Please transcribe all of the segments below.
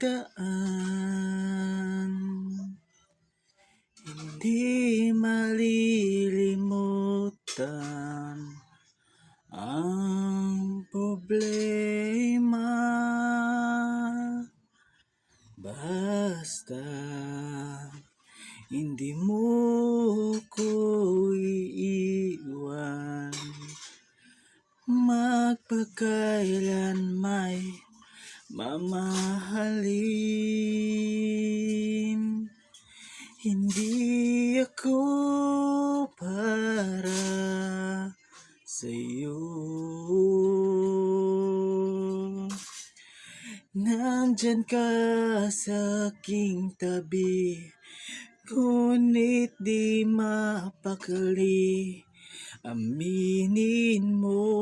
nagdaan, hindi malilimutan ang problema. Basta hindi mo ko iiwan, magpakailan may mamahalin. Hindi ako para sa'yo. Nandyan ka sa aking tabi, ngunit di mapakali. Aminin mo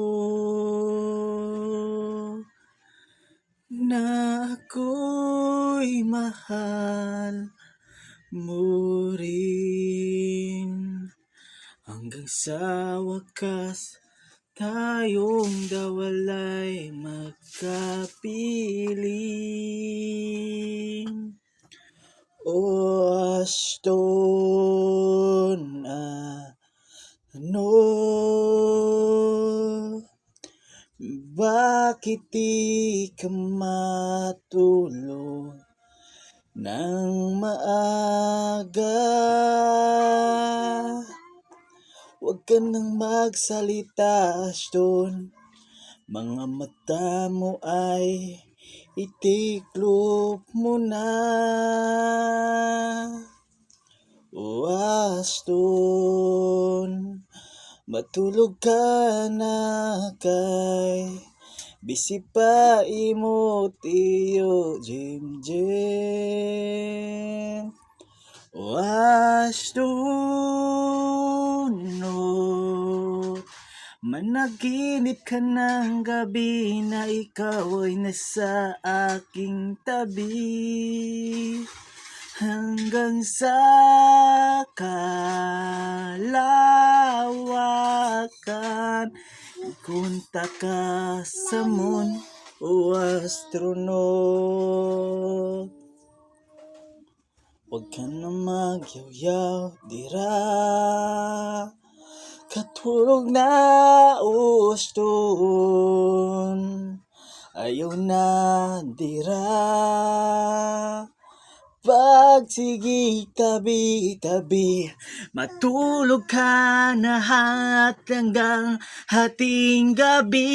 na ako'y mahal mo rin. Hanggang sa wakas, tayong dawalay magkapiling. O Aston, bakit di ka matulog ng maaga? Huwag ka nang magsalita, Aston. Mga mata mo ay itiklop mo na. O Aston, matulog ka na kay bisi pa imo tiyo Jim. O Aston, managinip ka ng gabi na ikaw ay nasa aking tabi. Hanggang sa kalawakan, ikunta ka sa moon, o astronaut. Huwag ka na magyaw-yaw, dira. Katulog na, o Aston. Ayaw na, dira. Pagsigi tabi-tabi, matulog ka na hanggang hating gabi.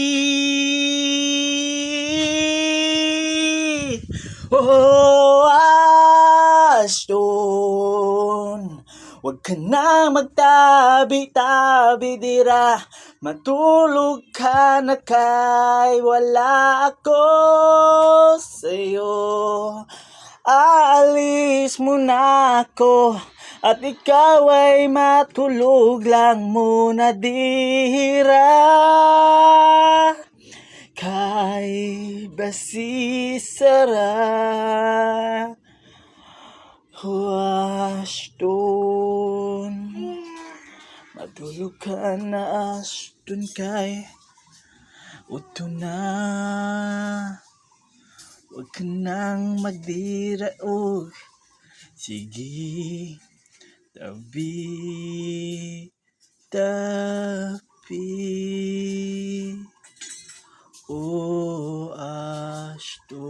Oh, Aston, huwag ka na magtabi-tabi, dira. Matulog ka na kay wala ako sa'yo. Aalis muna ako at ikaw ay matulog lang muna, dira. Kay basisara, o Aston. Matulog ka na, Aston, kay uto na. Huwag ka nang magdira, oh. Sige, tabi, o Aston.